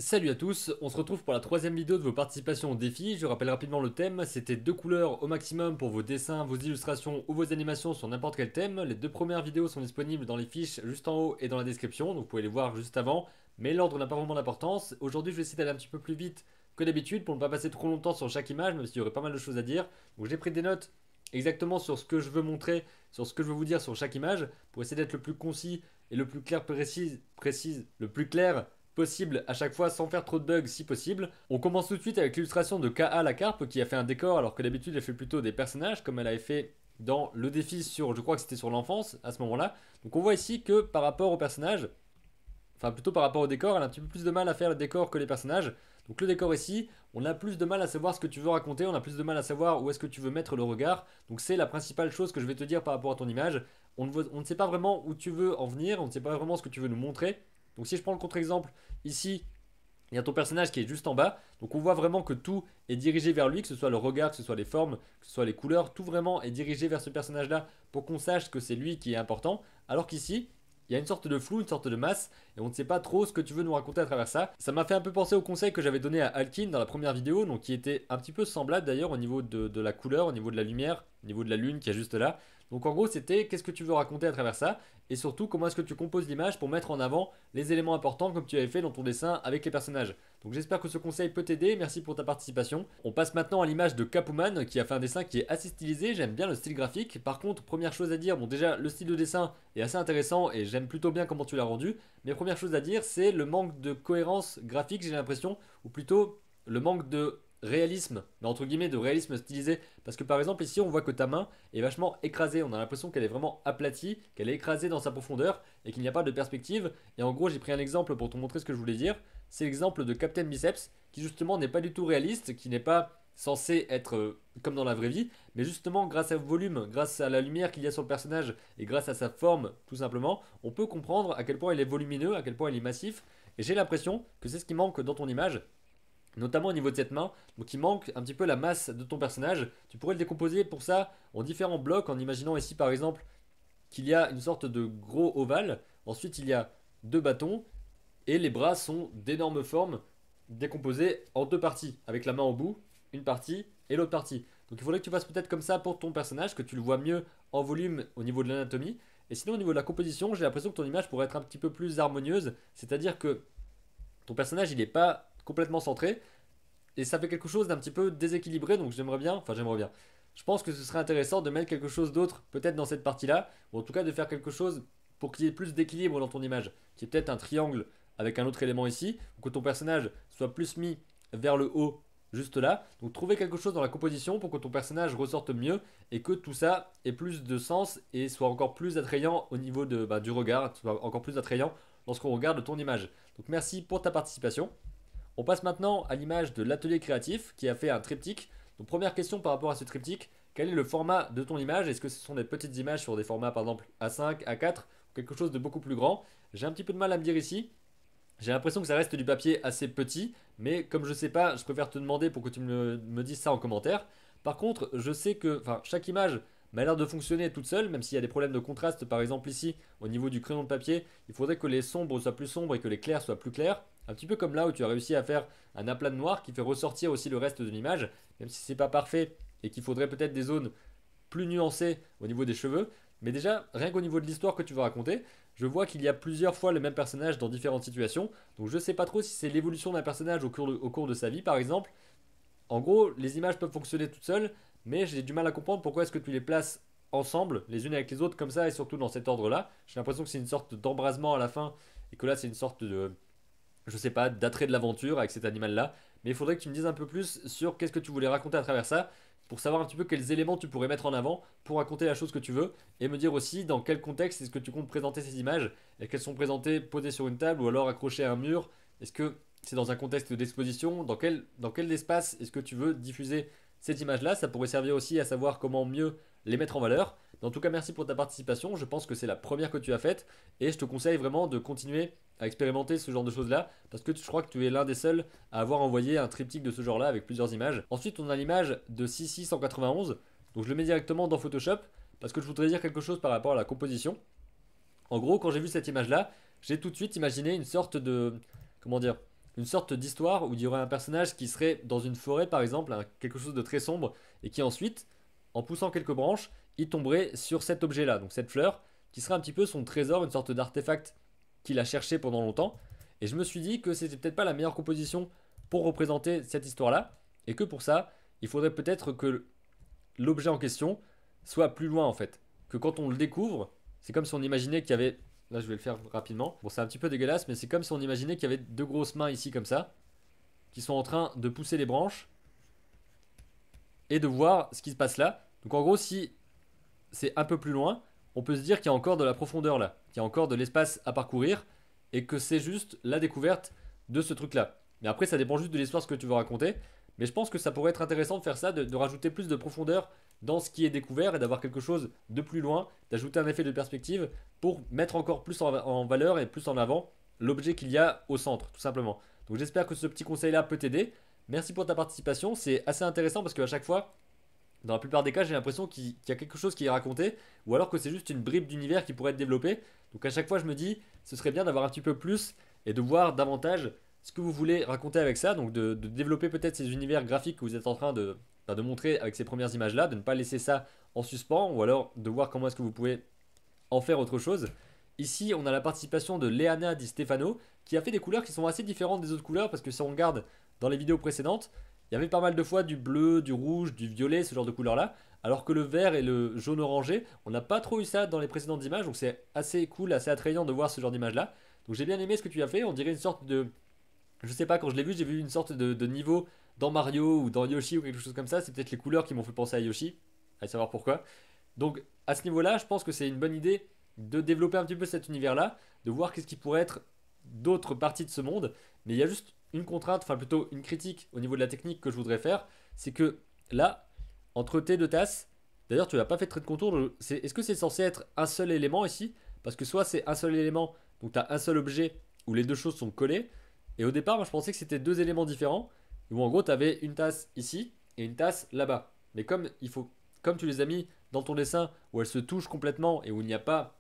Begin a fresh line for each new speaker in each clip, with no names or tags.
Salut à tous, on se retrouve pour la troisième vidéo de vos participations au défi. Je rappelle rapidement le thème, c'était 2 couleurs au maximum pour vos dessins, vos illustrations ou vos animations sur n'importe quel thème. Les 2 premières vidéos sont disponibles dans les fiches juste en haut et dans la description, donc vous pouvez les voir juste avant. Mais l'ordre n'a pas vraiment d'importance. Aujourd'hui je vais essayer d'aller un petit peu plus vite que d'habitude pour ne pas passer trop longtemps sur chaque image, même s'il y aurait pas mal de choses à dire. Donc j'ai pris des notes exactement sur ce que je veux montrer, sur ce que je veux vous dire sur chaque image, pour essayer d'être le plus concis et le plus clair le plus clair possible à chaque fois sans faire trop de bugs si possible. On commence tout de suite avec l'illustration de Ka la carpe qui a fait un décor alors que d'habitude elle fait plutôt des personnages comme elle avait fait dans le défi sur, je crois que c'était sur l'enfance à ce moment-là. Donc on voit ici que par rapport au personnage, enfin plutôt par rapport au décor, elle a un petit peu plus de mal à faire le décor que les personnages. Donc le décor ici, on a plus de mal à savoir ce que tu veux raconter, on a plus de mal à savoir où est-ce que tu veux mettre le regard. Donc c'est la principale chose que je vais te dire par rapport à ton image. On ne sait pas vraiment où tu veux en venir, on ne sait pas vraiment ce que tu veux nous montrer. Donc si je prends le contre-exemple, ici, il y a ton personnage qui est juste en bas. Donc on voit vraiment que tout est dirigé vers lui, que ce soit le regard, que ce soit les formes, que ce soit les couleurs, tout vraiment est dirigé vers ce personnage-là pour qu'on sache que c'est lui qui est important. Alors qu'ici, il y a une sorte de flou, une sorte de masse, et on ne sait pas trop ce que tu veux nous raconter à travers ça. Ça m'a fait un peu penser au conseil que j'avais donné à Alkin dans la première vidéo, donc qui était un petit peu semblable d'ailleurs au niveau de la couleur, au niveau de la lumière, au niveau de la lune qui est juste là. Donc en gros c'était qu'est-ce que tu veux raconter à travers ça, et surtout comment est-ce que tu composes l'image pour mettre en avant les éléments importants comme tu avais fait dans ton dessin avec les personnages. Donc j'espère que ce conseil peut t'aider, merci pour ta participation. On passe maintenant à l'image de Kapuman qui a fait un dessin qui est assez stylisé, j'aime bien le style graphique. Par contre, première chose à dire, bon déjà le style de dessin est assez intéressant et j'aime plutôt bien comment tu l'as rendu. Mais première chose à dire, c'est le manque de cohérence graphique, j'ai l'impression, ou plutôt le manque de réalisme, mais entre guillemets de réalisme stylisé. Parce que par exemple ici on voit que ta main est vachement écrasée, on a l'impression qu'elle est vraiment aplatie, qu'elle est écrasée dans sa profondeur et qu'il n'y a pas de perspective. Et en gros j'ai pris un exemple pour te montrer ce que je voulais dire. C'est l'exemple de Captain Biceps qui justement n'est pas du tout réaliste, qui n'est pas censé être comme dans la vraie vie, mais justement grâce au volume, grâce à la lumière qu'il y a sur le personnage et grâce à sa forme tout simplement, on peut comprendre à quel point il est volumineux, à quel point il est massif. Et j'ai l'impression que c'est ce qui manque dans ton image, notamment au niveau de cette main. Donc il manque un petit peu la masse de ton personnage. Tu pourrais le décomposer pour ça en différents blocs, en imaginant ici par exemple qu'il y a une sorte de gros ovale, ensuite il y a 2 bâtons, et les bras sont d'énormes formes décomposées en 2 parties, avec la main au bout, une partie et l'autre partie. Donc il faudrait que tu fasses peut-être comme ça pour ton personnage, que tu le vois mieux en volume au niveau de l'anatomie. Et sinon au niveau de la composition, j'ai l'impression que ton image pourrait être un petit peu plus harmonieuse, c'est-à-dire que ton personnage il n'est pas complètement centré, et ça fait quelque chose d'un petit peu déséquilibré, donc j'aimerais bien. Je pense que ce serait intéressant de mettre quelque chose d'autre, peut-être dans cette partie-là, ou en tout cas de faire quelque chose pour qu'il y ait plus d'équilibre dans ton image, qui est peut-être un triangle avec un autre élément ici, ou que ton personnage soit plus mis vers le haut, juste là. Donc trouver quelque chose dans la composition pour que ton personnage ressorte mieux et que tout ça ait plus de sens et soit encore plus attrayant au niveau du regard, soit encore plus attrayant lorsqu'on regarde ton image. Donc merci pour ta participation. On passe maintenant à l'image de l'atelier créatif qui a fait un triptyque. Donc première question par rapport à ce triptyque, quel est le format de ton image? Est-ce que ce sont des petites images sur des formats par exemple A5, A4 ou quelque chose de beaucoup plus grand? J'ai un petit peu de mal à me dire ici. J'ai l'impression que ça reste du papier assez petit, mais comme je sais pas, je préfère te demander pour que tu me dises ça en commentaire. Par contre, je sais que chaque image m'a l'air de fonctionner toute seule, même s'il y a des problèmes de contraste, par exemple ici, au niveau du crayon de papier, il faudrait que les sombres soient plus sombres et que les clairs soient plus clairs. Un petit peu comme là où tu as réussi à faire un aplat de noir qui fait ressortir aussi le reste de l'image, même si c'est pas parfait et qu'il faudrait peut-être des zones plus nuancées au niveau des cheveux. Mais déjà, rien qu'au niveau de l'histoire que tu veux raconter, je vois qu'il y a plusieurs fois le même personnage dans différentes situations. Donc je sais pas trop si c'est l'évolution d'un personnage au cours de sa vie par exemple. En gros, les images peuvent fonctionner toutes seules, mais j'ai du mal à comprendre pourquoi est-ce que tu les places ensemble, les unes avec les autres, comme ça, et surtout dans cet ordre-là. J'ai l'impression que c'est une sorte d'embrasement à la fin, et que là c'est une sorte de, je sais pas, d'attrait de l'aventure avec cet animal-là. Mais il faudrait que tu me dises un peu plus sur qu'est-ce que tu voulais raconter à travers ça, pour savoir un petit peu quels éléments tu pourrais mettre en avant pour raconter la chose que tu veux, et me dire aussi dans quel contexte est-ce que tu comptes présenter ces images. Est-ce qu'elles sont présentées posées sur une table ou alors accrochées à un mur? Est-ce que c'est dans un contexte d'exposition? Dans quel espace est-ce que tu veux diffuser cette image-là? Ça pourrait servir aussi à savoir comment mieux les mettre en valeur. Mais en tout cas, merci pour ta participation. Je pense que c'est la première que tu as faite et je te conseille vraiment de continuer à expérimenter ce genre de choses-là parce que je crois que tu es l'un des seuls à avoir envoyé un triptyque de ce genre-là avec plusieurs images. Ensuite, on a l'image de 6691. Donc je le mets directement dans Photoshop parce que je voudrais dire quelque chose par rapport à la composition. En gros, quand j'ai vu cette image-là, j'ai tout de suite imaginé une sorte de, comment dire, une sorte d'histoire où il y aurait un personnage qui serait dans une forêt par exemple, quelque chose de très sombre, et qui ensuite, en poussant quelques branches, il tomberait sur cet objet-là, donc cette fleur, qui serait un petit peu son trésor, une sorte d'artefact qu'il a cherché pendant longtemps. Et je me suis dit que c'était peut-être pas la meilleure composition pour représenter cette histoire-là, et que pour ça, il faudrait peut-être que l'objet en question soit plus loin en fait. Que quand on le découvre, c'est comme si on imaginait qu'il y avait. Là, je vais le faire rapidement. Bon, c'est un petit peu dégueulasse, mais c'est comme si on imaginait qu'il y avait deux grosses mains ici, comme ça, qui sont en train de pousser les branches et de voir ce qui se passe là. Donc, en gros, si c'est un peu plus loin, on peut se dire qu'il y a encore de la profondeur là, qu'il y a encore de l'espace à parcourir et que c'est juste la découverte de ce truc là. Mais après, ça dépend juste de l'histoire, ce que tu veux raconter. Mais je pense que ça pourrait être intéressant de faire ça, de rajouter plus de profondeur dans ce qui est découvert et d'avoir quelque chose de plus loin, d'ajouter un effet de perspective pour mettre encore plus en valeur et plus en avant l'objet qu'il y a au centre, tout simplement. Donc j'espère que ce petit conseil-là peut t'aider. Merci pour ta participation, c'est assez intéressant parce qu'à chaque fois, dans la plupart des cas, j'ai l'impression qu'il y a quelque chose qui est raconté, ou alors que c'est juste une bribe d'univers qui pourrait être développée. Donc à chaque fois, je me dis, ce serait bien d'avoir un petit peu plus et de voir davantage ce que vous voulez raconter avec ça, donc de développer peut-être ces univers graphiques que vous êtes en train de montrer avec ces premières images-là, de ne pas laisser ça en suspens, ou alors de voir comment est-ce que vous pouvez en faire autre chose. Ici, on a la participation de Leana Di Stefano, qui a fait des couleurs qui sont assez différentes des autres couleurs, parce que si on regarde dans les vidéos précédentes, il y avait pas mal de fois du bleu, du rouge, du violet, ce genre de couleurs-là, alors que le vert et le jaune orangé, on n'a pas trop eu ça dans les précédentes images, donc c'est assez cool, assez attrayant de voir ce genre d'image-là. Donc j'ai bien aimé ce que tu as fait, on dirait une sorte de... Je sais pas, quand je l'ai vu, j'ai vu une sorte de niveau dans Mario ou dans Yoshi ou quelque chose comme ça, c'est peut-être les couleurs qui m'ont fait penser à Yoshi, allez savoir pourquoi. Donc à ce niveau-là, je pense que c'est une bonne idée de développer un petit peu cet univers-là, de voir qu'est-ce qui pourrait être d'autres parties de ce monde, mais il y a juste une contrainte, enfin plutôt une critique au niveau de la technique que je voudrais faire, c'est que là, entre tes deux tasses, d'ailleurs tu n'as pas fait de trait de contour, est-ce que c'est censé être un seul élément ici? Parce que soit c'est un seul élément, donc tu as un seul objet où les deux choses sont collées, et au départ moi je pensais que c'était deux éléments différents, où en gros tu avais une tasse ici et une tasse là-bas. Mais comme tu les as mis dans ton dessin où elles se touchent complètement et où il n'y a pas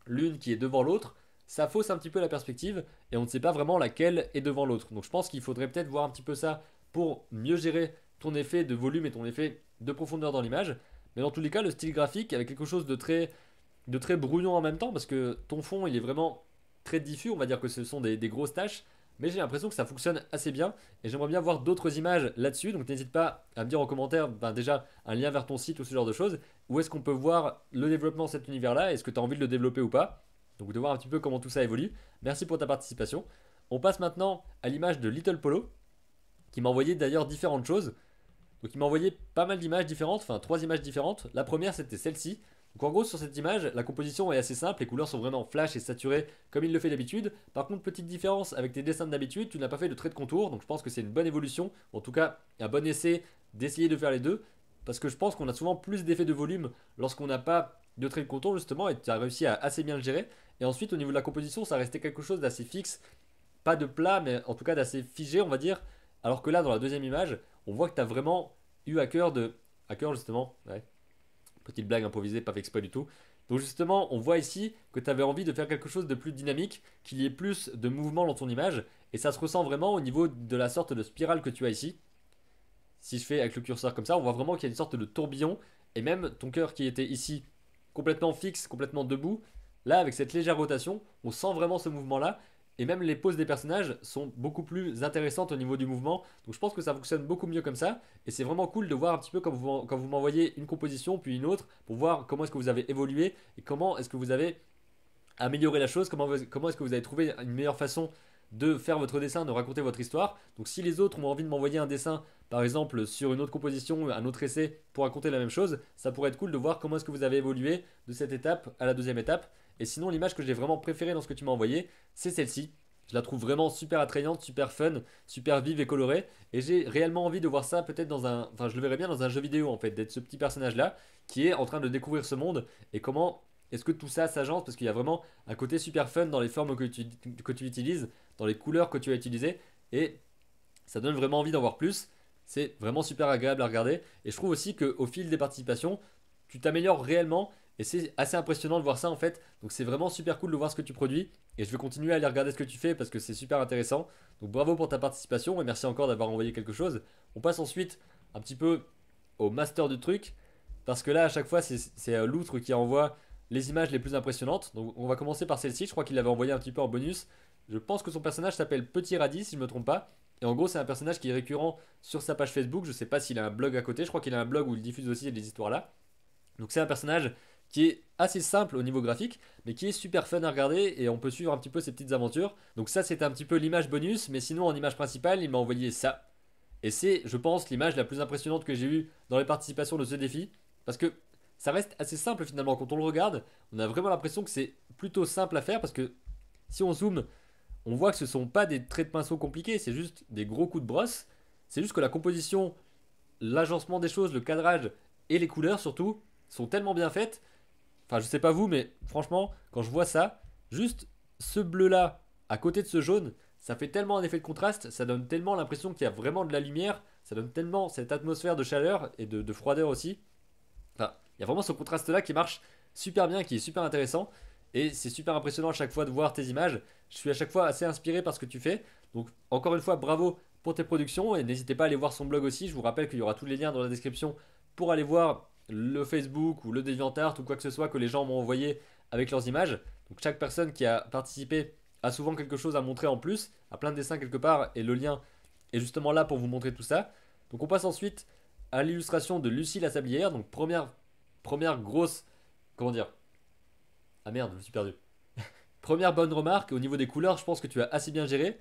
l'une qui est devant l'autre, ça fausse un petit peu la perspective et on ne sait pas vraiment laquelle est devant l'autre. Donc je pense qu'il faudrait peut-être voir un petit peu ça pour mieux gérer ton effet de volume et ton effet de profondeur dans l'image. Mais dans tous les cas, le style graphique avec quelque chose de très brouillon en même temps, parce que ton fond il est vraiment très diffus, on va dire que ce sont des grosses taches, mais j'ai l'impression que ça fonctionne assez bien et j'aimerais bien voir d'autres images là-dessus. Donc n'hésite pas à me dire en commentaire déjà un lien vers ton site ou ce genre de choses. Où est-ce qu'on peut voir le développement de cet univers-là? Est-ce que tu as envie de le développer ou pas? Donc de voir un petit peu comment tout ça évolue. Merci pour ta participation. On passe maintenant à l'image de Little Polo, qui m'a envoyé d'ailleurs différentes choses. Donc il m'a envoyé pas mal d'images différentes, enfin 3 images différentes. La première c'était celle-ci. Donc en gros sur cette image, la composition est assez simple, les couleurs sont vraiment flash et saturées comme il le fait d'habitude. Par contre, petite différence avec tes dessins d'habitude, tu n'as pas fait de trait de contour, donc je pense que c'est une bonne évolution, en tout cas un bon essai d'essayer de faire les deux, parce que je pense qu'on a souvent plus d'effet de volume lorsqu'on n'a pas de trait de contour justement, et tu as réussi à assez bien le gérer. Et ensuite au niveau de la composition, ça restait quelque chose d'assez fixe, pas de plat, mais en tout cas d'assez figé on va dire, alors que là dans la deuxième image, on voit que tu as vraiment eu à cœur de... À cœur justement, ouais. Petite blague improvisée, pas fait exprès du tout. Donc justement, on voit ici que tu avais envie de faire quelque chose de plus dynamique, qu'il y ait plus de mouvement dans ton image, et ça se ressent vraiment au niveau de la sorte de spirale que tu as ici. Si je fais avec le curseur comme ça, on voit vraiment qu'il y a une sorte de tourbillon, et même ton cœur qui était ici complètement fixe, complètement debout, là avec cette légère rotation, on sent vraiment ce mouvement-là, et même les poses des personnages sont beaucoup plus intéressantes au niveau du mouvement. Donc je pense que ça fonctionne beaucoup mieux comme ça. Et c'est vraiment cool de voir un petit peu quand vous m'envoyez une composition puis une autre pour voir comment est-ce que vous avez évolué et comment est-ce que vous avez amélioré la chose, comment est-ce que vous avez trouvé une meilleure façon de faire votre dessin, de raconter votre histoire. Donc si les autres ont envie de m'envoyer un dessin, par exemple sur une autre composition, un autre essai pour raconter la même chose, ça pourrait être cool de voir comment est-ce que vous avez évolué de cette étape à la deuxième étape. Et sinon l'image que j'ai vraiment préférée dans ce que tu m'as envoyé, c'est celle-ci. Je la trouve vraiment super attrayante, super fun, super vive et colorée. Et j'ai réellement envie de voir ça peut-être dans un... Enfin je le verrais bien dans un jeu vidéo en fait, d'être ce petit personnage-là qui est en train de découvrir ce monde et comment est-ce que tout ça s'agence, parce qu'il y a vraiment un côté super fun dans les formes que tu utilises, dans les couleurs que tu as utilisées, et ça donne vraiment envie d'en voir plus. C'est vraiment super agréable à regarder, et je trouve aussi qu'au fil des participations, tu t'améliores réellement, Et c'est assez impressionnant de voir ça en fait. Donc c'est vraiment super cool de voir ce que tu produis. Et je vais continuer à aller regarder ce que tu fais parce que c'est super intéressant. Donc bravo pour ta participation et merci encore d'avoir envoyé quelque chose. On passe ensuite un petit peu au master du truc. Parce que là, à chaque fois, c'est l'outre qui envoie les images les plus impressionnantes. Donc on va commencer par celle-ci. Je crois qu'il l'avait envoyé un petit peu en bonus. Je pense que son personnage s'appelle Petit Radis, si je ne me trompe pas. Et en gros, c'est un personnage qui est récurrent sur sa page Facebook. Je sais pas s'il a un blog à côté. Je crois qu'il a un blog où il diffuse aussi des histoires là. Donc c'est un personnage qui est assez simple au niveau graphique, mais qui est super fun à regarder et on peut suivre un petit peu ses petites aventures. Donc ça, c'est un petit peu l'image bonus, mais sinon en image principale, il m'a envoyé ça. Et c'est, je pense, l'image la plus impressionnante que j'ai eue dans les participations de ce défi. Parce que ça reste assez simple finalement. Quand on le regarde, on a vraiment l'impression que c'est plutôt simple à faire. Parce que si on zoome, on voit que ce ne sont pas des traits de pinceau compliqués. C'est juste des gros coups de brosse. C'est juste que la composition, l'agencement des choses, le cadrage et les couleurs surtout sont tellement bien faites. Enfin, je sais pas vous, mais franchement, quand je vois ça, juste ce bleu là à côté de ce jaune, ça fait tellement un effet de contraste, ça donne tellement l'impression qu'il y a vraiment de la lumière, ça donne tellement cette atmosphère de chaleur et de froideur aussi. Enfin, il y a vraiment ce contraste là qui marche super bien, qui est super intéressant. Et c'est super impressionnant à chaque fois de voir tes images. Je suis à chaque fois assez inspiré par ce que tu fais. Donc, encore une fois, bravo pour tes productions. Et n'hésitez pas à aller voir son blog aussi. Je vous rappelle qu'il y aura tous les liens dans la description pour aller voir le Facebook ou le DeviantArt ou quoi que ce soit que les gens m'ont envoyé avec leurs images. Donc, chaque personne qui a participé a souvent quelque chose à montrer en plus, a plein de dessins quelque part. Et le lien est justement là pour vous montrer tout ça. Donc, on passe ensuite à l'illustration de Lucie la Sablière. Donc, première grosse. Comment dire? Ah merde, je me suis perdu. Première bonne remarque, au niveau des couleurs, je pense que tu as assez bien géré.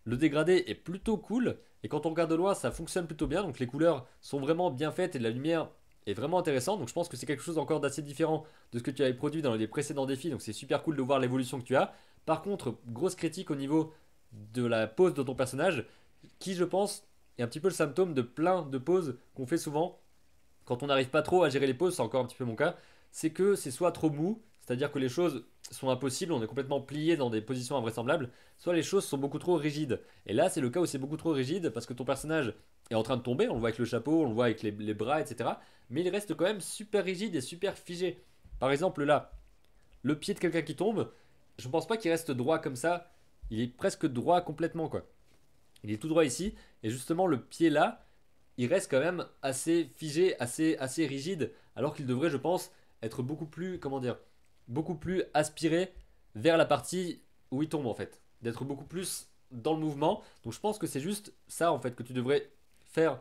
Le dégradé est plutôt cool, et quand on regarde de loin, ça fonctionne plutôt bien, donc les couleurs sont vraiment bien faites et la lumière est vraiment intéressante, donc je pense que c'est quelque chose encore d'assez différent de ce que tu avais produit dans les précédents défis, donc c'est super cool de voir l'évolution que tu as. Par contre, grosse critique au niveau de la pose de ton personnage, qui je pense est un petit peu le symptôme de plein de poses qu'on fait souvent quand on n'arrive pas trop à gérer les poses, c'est encore un petit peu mon cas, c'est que c'est soit trop mou, c'est-à-dire que les choses sont impossibles, on est complètement plié dans des positions invraisemblables, soit les choses sont beaucoup trop rigides. Et là, c'est le cas où c'est beaucoup trop rigide parce que ton personnage est en train de tomber, on le voit avec le chapeau, on le voit avec les bras, etc. Mais il reste quand même super rigide et super figé. Par exemple, là, le pied de quelqu'un qui tombe, je ne pense pas qu'il reste droit comme ça, il est presque droit complètement, quoi. Il est tout droit ici, et justement, le pied là, il reste quand même assez figé, assez rigide, alors qu'il devrait, je pense, être beaucoup plus, comment dire, beaucoup plus aspiré vers la partie où il tombe en fait. D'être beaucoup plus dans le mouvement. Donc je pense que c'est juste ça en fait que tu devrais faire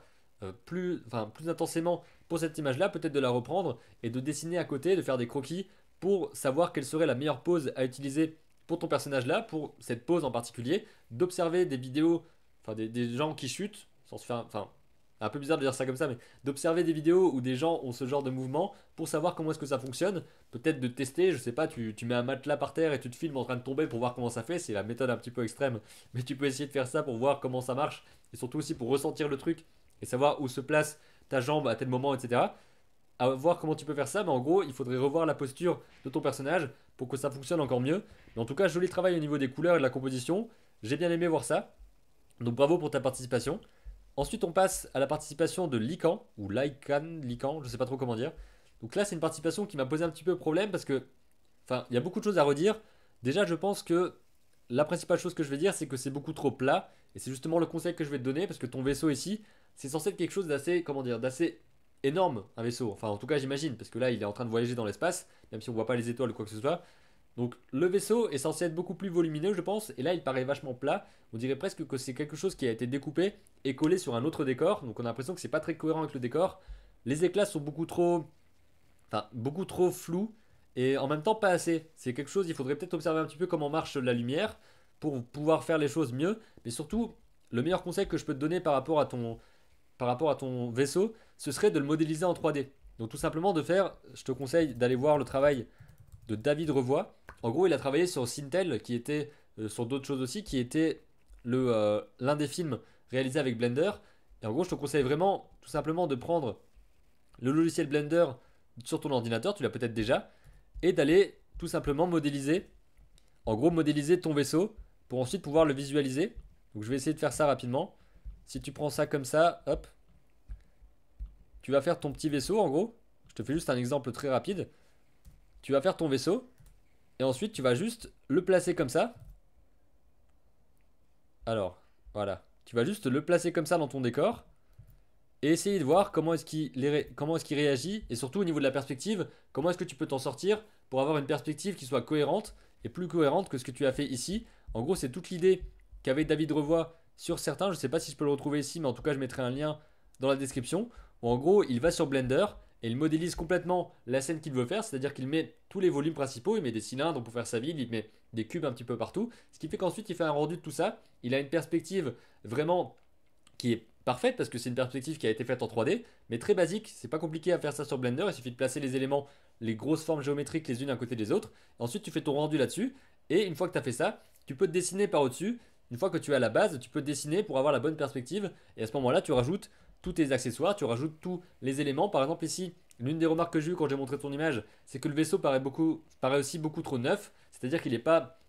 plus intensément pour cette image-là, peut-être de la reprendre et de dessiner à côté, de faire des croquis pour savoir quelle serait la meilleure pose à utiliser pour ton personnage-là, pour cette pose en particulier, d'observer des vidéos, enfin des gens qui chutent, sans se faire, enfin un peu bizarre de dire ça comme ça, mais d'observer des vidéos où des gens ont ce genre de mouvement pour savoir comment est-ce que ça fonctionne. Peut-être de tester, je sais pas, tu mets un matelas par terre et tu te filmes en train de tomber pour voir comment ça fait. C'est la méthode un petit peu extrême, mais tu peux essayer de faire ça pour voir comment ça marche et surtout aussi pour ressentir le truc et savoir où se place ta jambe à tel moment, etc. À voir comment tu peux faire ça, mais en gros, il faudrait revoir la posture de ton personnage pour que ça fonctionne encore mieux. Mais en tout cas, joli travail au niveau des couleurs et de la composition. J'ai bien aimé voir ça. Donc bravo pour ta participation. Ensuite, on passe à la participation de Likan, ou Likan, je sais pas trop comment dire. Donc là, c'est une participation qui m'a posé un petit peu problème parce que, enfin, il y a beaucoup de choses à redire. Déjà, je pense que la principale chose que je vais dire, c'est que c'est beaucoup trop plat. Et c'est justement le conseil que je vais te donner parce que ton vaisseau ici, c'est censé être quelque chose d'assez, comment dire, d'assez énorme, un vaisseau. Enfin, en tout cas, j'imagine, parce que là, il est en train de voyager dans l'espace, même si on voit pas les étoiles ou quoi que ce soit. Donc le vaisseau est censé être beaucoup plus volumineux, je pense, et là il paraît vachement plat. On dirait presque que c'est quelque chose qui a été découpé et collé sur un autre décor, donc on a l'impression que c'est pas très cohérent avec le décor. Les éclats sont beaucoup trop flous et en même temps pas assez. C'est quelque chose, il faudrait peut-être observer un petit peu comment marche la lumière pour pouvoir faire les choses mieux. Mais surtout, le meilleur conseil que je peux te donner par rapport à ton vaisseau, ce serait de le modéliser en 3D. Donc tout simplement de faire, je te conseille d'aller voir le travail de David Revoy. En gros, il a travaillé sur Sintel, qui était sur d'autres choses aussi, qui était l'un des films réalisés avec Blender. Et en gros, je te conseille vraiment, tout simplement, de prendre le logiciel Blender sur ton ordinateur, tu l'as peut-être déjà, et d'aller tout simplement modéliser, en gros, modéliser ton vaisseau pour ensuite pouvoir le visualiser. Donc, je vais essayer de faire ça rapidement. Si tu prends ça comme ça, hop, tu vas faire ton petit vaisseau, en gros. Je te fais juste un exemple très rapide. tu vas faire ton vaisseau et ensuite tu vas juste le placer comme ça. Alors, voilà. Tu vas juste le placer comme ça dans ton décor et essayer de voir comment est-ce qu'il réagit et surtout au niveau de la perspective, comment est-ce que tu peux t'en sortir pour avoir une perspective qui soit cohérente et plus cohérente que ce que tu as fait ici. En gros, c'est toute l'idée qu'avait David Revoy sur certains. Je ne sais pas si je peux le retrouver ici, mais en tout cas, je mettrai un lien dans la description. Où en gros, il va sur Blender et il modélise complètement la scène qu'il veut faire, c'est-à-dire qu'il met tous les volumes principaux, il met des cylindres pour faire sa ville, il met des cubes un petit peu partout, ce qui fait qu'ensuite il fait un rendu de tout ça. Il a une perspective vraiment qui est parfaite parce que c'est une perspective qui a été faite en 3D, mais très basique. C'est pas compliqué à faire ça sur Blender. Il suffit de placer les éléments, les grosses formes géométriques les unes à côté des autres. Ensuite, tu fais ton rendu là-dessus. Et une fois que tu as fait ça, tu peux te dessiner par au-dessus. Une fois que tu as la base, tu peux te dessiner pour avoir la bonne perspective. Et à ce moment-là, tu rajoutes tous tes accessoires, tu rajoutes tous les éléments. Par exemple, ici, l'une des remarques que j'ai eues quand j'ai montré ton image, c'est que le vaisseau paraît aussi beaucoup trop neuf. C'est-à-dire qu'il n'est pas.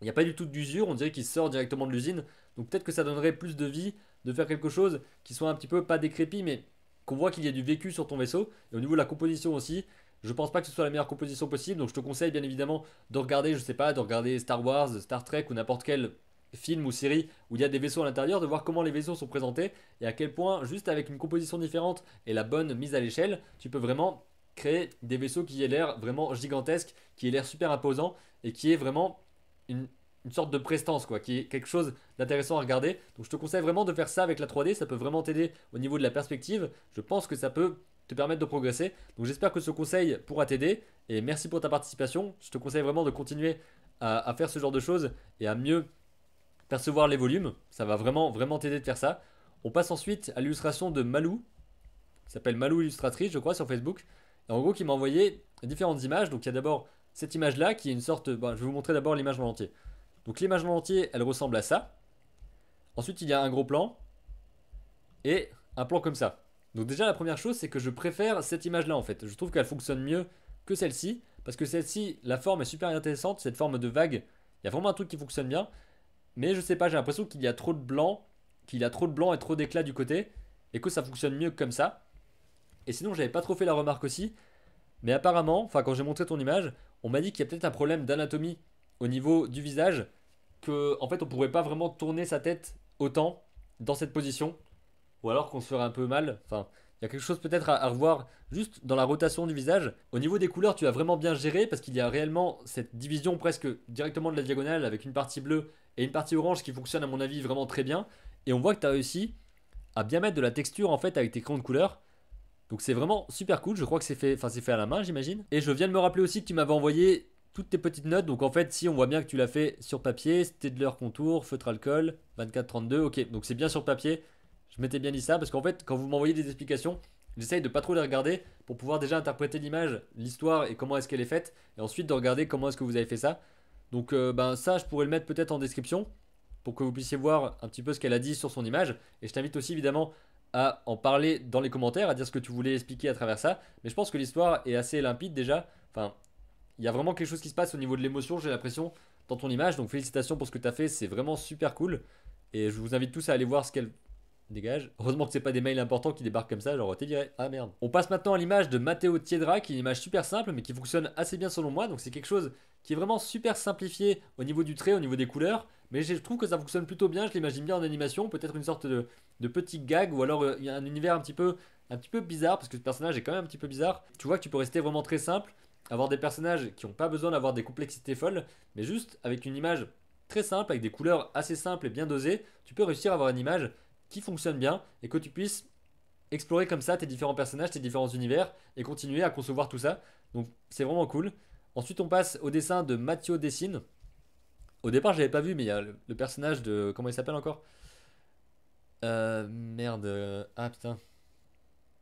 Il n'y a pas du tout d'usure, on dirait qu'il sort directement de l'usine. Donc peut-être que ça donnerait plus de vie de faire quelque chose qui soit un petit peu pas décrépit, mais qu'on voit qu'il y a du vécu sur ton vaisseau. Et au niveau de la composition aussi, je pense pas que ce soit la meilleure composition possible. Donc je te conseille bien évidemment de regarder, je sais pas, de regarder Star Wars, Star Trek ou n'importe quel film ou série où il y a des vaisseaux à l'intérieur, de voir comment les vaisseaux sont présentés et à quel point, juste avec une composition différente et la bonne mise à l'échelle, tu peux vraiment créer des vaisseaux qui aient l'air vraiment gigantesques, qui aient l'air super imposants et qui aient vraiment une, une sorte de prestance, quoi, qui est quelque chose d'intéressant à regarder. Donc je te conseille vraiment de faire ça avec la 3D, ça peut vraiment t'aider au niveau de la perspective. Je pense que ça peut te permettre de progresser. Donc j'espère que ce conseil pourra t'aider et merci pour ta participation. Je te conseille vraiment de continuer à faire ce genre de choses et à mieux percevoir les volumes. Ça va vraiment t'aider de faire ça. On passe ensuite à l'illustration de Malou, qui s'appelle Malou Illustratrice, je crois, sur Facebook. Et en gros, qui m'a envoyé différentes images. Donc il y a d'abord cette image-là qui est une sorte. Bon, je vais vous montrer d'abord l'image en entier. Donc l'image en entier, elle ressemble à ça. Ensuite, il y a un gros plan et un plan comme ça. Donc déjà, la première chose, c'est que je préfère cette image-là en fait. Je trouve qu'elle fonctionne mieux que celle-ci. Parce que celle-ci, la forme est super intéressante. Cette forme de vague, il y a vraiment un truc qui fonctionne bien. Mais je sais pas, j'ai l'impression qu'il y a trop de blanc, qu'il y a trop de blanc et trop d'éclat du côté. Et que ça fonctionne mieux comme ça. Et sinon, j'avais pas trop fait la remarque aussi. Mais apparemment, enfin quand j'ai montré ton image, on m'a dit qu'il y a peut-être un problème d'anatomie au niveau du visage, que en fait on pourrait pas vraiment tourner sa tête autant dans cette position, ou alors qu'on se ferait un peu mal. Enfin, il y a quelque chose peut-être à revoir juste dans la rotation du visage. Au niveau des couleurs, tu as vraiment bien géré parce qu'il y a réellement cette division presque directement de la diagonale avec une partie bleue et une partie orange qui fonctionne à mon avis vraiment très bien. Et on voit que tu as réussi à bien mettre de la texture en fait avec tes crayons de couleur. Donc c'est vraiment super cool, je crois que c'est fait à la main j'imagine. Et je viens de me rappeler aussi que tu m'avais envoyé toutes tes petites notes, donc en fait si on voit bien que tu l'as fait sur papier, Staedtler contour, feutre alcool, 24-32, ok, donc c'est bien sur papier. Je m'étais bien dit ça parce qu'en fait quand vous m'envoyez des explications, j'essaye de pas trop les regarder pour pouvoir déjà interpréter l'image, l'histoire et comment est-ce qu'elle est faite, et ensuite de regarder comment est-ce que vous avez fait ça. Donc ben ça je pourrais le mettre peut-être en description pour que vous puissiez voir un petit peu ce qu'elle a dit sur son image. Et je t'invite aussi évidemment à en parler dans les commentaires, à dire ce que tu voulais expliquer à travers ça. Mais je pense que l'histoire est assez limpide déjà. Enfin, il y a vraiment quelque chose qui se passe au niveau de l'émotion, j'ai l'impression, dans ton image. Donc félicitations pour ce que tu as fait, c'est vraiment super cool. Et je vous invite tous à aller voir ce qu'elle dégage. Heureusement que c'est pas des mails importants qui débarquent comme ça, genre t'es viré. Ah merde. On passe maintenant à l'image de Matteo Tiedra, qui est une image super simple, mais qui fonctionne assez bien selon moi. Donc c'est quelque chose qui est vraiment super simplifié au niveau du trait, au niveau des couleurs. Mais je trouve que ça fonctionne plutôt bien, je l'imagine bien en animation, peut-être une sorte de petit gag, ou alors il y a un univers un petit peu bizarre, parce que ce personnage est quand même un petit peu bizarre. Tu vois que tu peux rester vraiment très simple, avoir des personnages qui n'ont pas besoin d'avoir des complexités folles, mais juste avec une image très simple, avec des couleurs assez simples et bien dosées, tu peux réussir à avoir une image qui fonctionne bien et que tu puisses explorer comme ça tes différents personnages, tes différents univers et continuer à concevoir tout ça. Donc c'est vraiment cool. Ensuite on passe au dessin de Matteo Dessine. Au départ je l'avais pas vu mais il y a le personnage de... Comment il s'appelle encore Merde. Ah putain.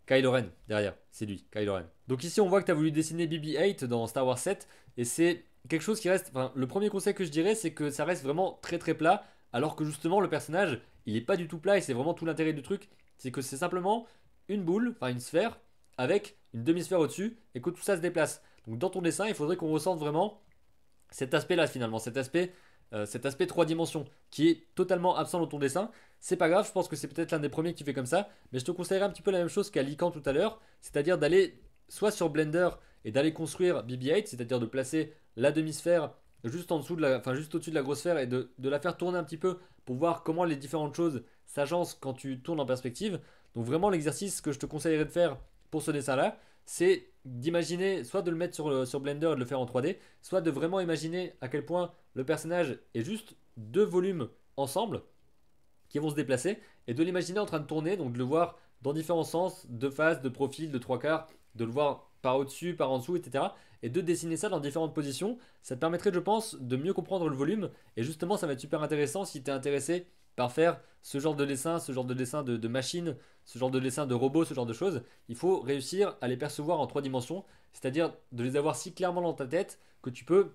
Kylo Ren derrière, c'est lui, Kylo Ren. Donc ici on voit que tu as voulu dessiner BB-8 dans Star Wars 7 et c'est quelque chose qui reste... Enfin le premier conseil que je dirais c'est que ça reste vraiment très très plat alors que justement le personnage il est pas du tout plat et c'est vraiment tout l'intérêt du truc. C'est que c'est simplement une boule, enfin une sphère avec une demi-sphère au-dessus et que tout ça se déplace. Donc dans ton dessin il faudrait qu'on ressente vraiment cet aspect là finalement, cet aspect 3 dimensions qui est totalement absent dans ton dessin. C'est pas grave, je pense que c'est peut-être l'un des premiers que tu fais comme ça, mais je te conseillerais un petit peu la même chose qu'à Lican tout à l'heure, c'est-à-dire d'aller soit sur Blender et d'aller construire BB-8, c'est-à-dire de placer la demi-sphère juste en dessous de enfin juste au-dessus de la grosse sphère et de la faire tourner un petit peu pour voir comment les différentes choses s'agencent quand tu tournes en perspective. Donc vraiment l'exercice que je te conseillerais de faire pour ce dessin-là, c'est d'imaginer, soit de le mettre sur Blender et de le faire en 3D, soit de vraiment imaginer à quel point le personnage est juste deux volumes ensemble qui vont se déplacer et de l'imaginer en train de tourner, donc de le voir dans différents sens, de face, de profil, de trois quarts, de le voir par au-dessus, par en dessous, etc. Et de dessiner ça dans différentes positions. Ça te permettrait, je pense, de mieux comprendre le volume. Et justement, ça va être super intéressant si tu es intéressé par faire ce genre de dessin, de machine, ce genre de dessin de robot, ce genre de choses. Il faut réussir à les percevoir en trois dimensions, c'est-à-dire de les avoir si clairement dans ta tête que tu peux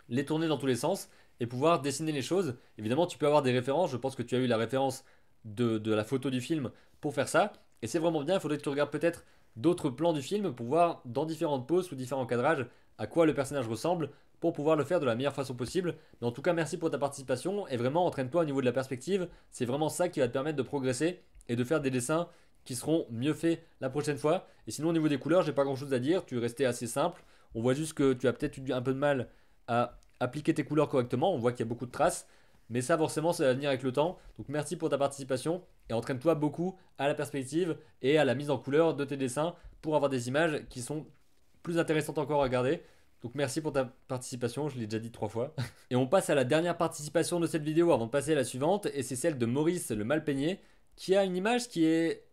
les tourner dans tous les sens et pouvoir dessiner les choses. Évidemment, tu peux avoir des références. Je pense que tu as eu la référence de la photo du film pour faire ça. Et c'est vraiment bien. Il faudrait que tu regardes peut-être d'autres plans du film pour voir dans différentes poses ou différents cadrages à quoi le personnage ressemble pour pouvoir le faire de la meilleure façon possible. Mais en tout cas, merci pour ta participation et vraiment entraîne-toi au niveau de la perspective. C'est vraiment ça qui va te permettre de progresser et de faire des dessins qui seront mieux faits la prochaine fois. Et sinon, au niveau des couleurs, j'ai pas grand chose à dire. Tu es resté assez simple. On voit juste que tu as peut-être eu un peu de mal à appliquer tes couleurs correctement. On voit qu'il y a beaucoup de traces. Mais ça, forcément, ça va venir avec le temps. Donc, merci pour ta participation et entraîne-toi beaucoup à la perspective et à la mise en couleur de tes dessins pour avoir des images qui sont plus intéressantes encore à regarder. Donc, merci pour ta participation. Je l'ai déjà dit 3 fois. Et on passe à la dernière participation de cette vidéo avant de passer à la suivante. Et c'est celle de Maurice le Malpeigné qui a une image qui est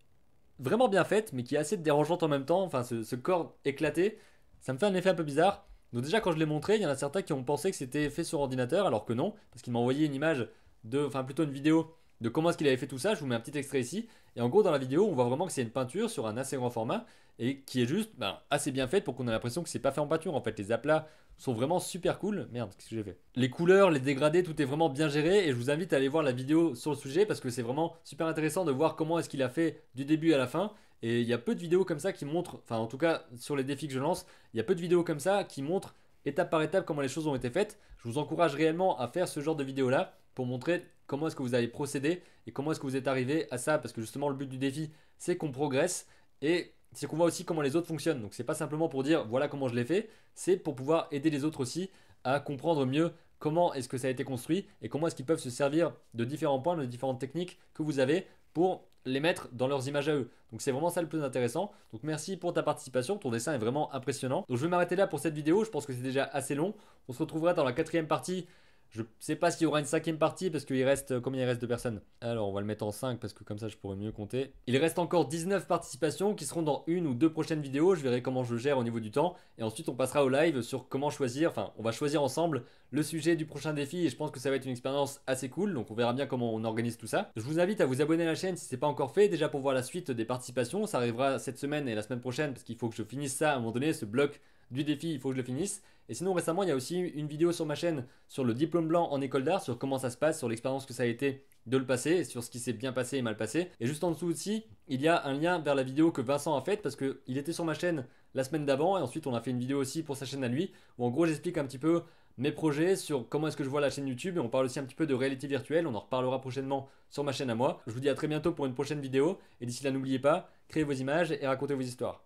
vraiment bien faite, mais qui est assez dérangeante en même temps. Enfin, ce corps éclaté, ça me fait un effet un peu bizarre. Donc déjà quand je l'ai montré, il y en a certains qui ont pensé que c'était fait sur ordinateur, alors que non, parce qu'il m'a envoyé une image enfin plutôt une vidéo de comment est-ce qu'il avait fait tout ça. Je vous mets un petit extrait ici. Et en gros dans la vidéo, on voit vraiment que c'est une peinture sur un assez grand format et qui est juste assez bien faite pour qu'on ait l'impression que c'est pas fait en peinture. En fait, les aplats sont vraiment super cool. Merde, qu'est-ce que j'ai fait? Les couleurs, les dégradés, tout est vraiment bien géré et je vous invite à aller voir la vidéo sur le sujet parce que c'est vraiment super intéressant de voir comment est-ce qu'il a fait du début à la fin. Et il y a peu de vidéos comme ça qui montrent, enfin en tout cas sur les défis que je lance, il y a peu de vidéos comme ça qui montrent étape par étape comment les choses ont été faites. Je vous encourage réellement à faire ce genre de vidéo là pour montrer comment est-ce que vous avez procédé et comment est-ce que vous êtes arrivé à ça parce que justement le but du défi c'est qu'on progresse et c'est qu'on voit aussi comment les autres fonctionnent. Donc c'est pas simplement pour dire voilà comment je l'ai fait, c'est pour pouvoir aider les autres aussi à comprendre mieux comment est-ce que ça a été construit et comment est-ce qu'ils peuvent se servir de différents points, de différentes techniques que vous avez pour les mettre dans leurs images à eux. Donc c'est vraiment ça le plus intéressant. Donc merci pour ta participation, ton dessin est vraiment impressionnant. Donc je vais m'arrêter là pour cette vidéo, je pense que c'est déjà assez long. On se retrouvera dans la 4e partie. Je sais pas s'il y aura une 5e partie parce qu'il reste, combien il reste de personnes? Alors on va le mettre en 5 parce que comme ça je pourrais mieux compter. Il reste encore 19 participations qui seront dans une ou deux prochaines vidéos. Je verrai comment je gère au niveau du temps. Et ensuite on passera au live sur comment choisir, enfin on va choisir ensemble le sujet du prochain défi. Et je pense que ça va être une expérience assez cool. Donc on verra bien comment on organise tout ça. Je vous invite à vous abonner à la chaîne si ce n'est pas encore fait. Déjà pour voir la suite des participations. Ça arrivera cette semaine et la semaine prochaine parce qu'il faut que je finisse ça à un moment donné, ce bloc du défi, il faut que je le finisse. Et sinon récemment il y a aussi une vidéo sur ma chaîne sur le diplôme blanc en école d'art, sur comment ça se passe, sur l'expérience que ça a été de le passer, et sur ce qui s'est bien passé et mal passé. Et juste en dessous aussi, il y a un lien vers la vidéo que Vincent a faite parce qu'il était sur ma chaîne la semaine d'avant et ensuite on a fait une vidéo aussi pour sa chaîne à lui où en gros j'explique un petit peu mes projets sur comment est-ce que je vois la chaîne YouTube et on parle aussi un petit peu de réalité virtuelle. On en reparlera prochainement sur ma chaîne à moi. Je vous dis à très bientôt pour une prochaine vidéo et d'ici là n'oubliez pas, créez vos images et racontez vos histoires.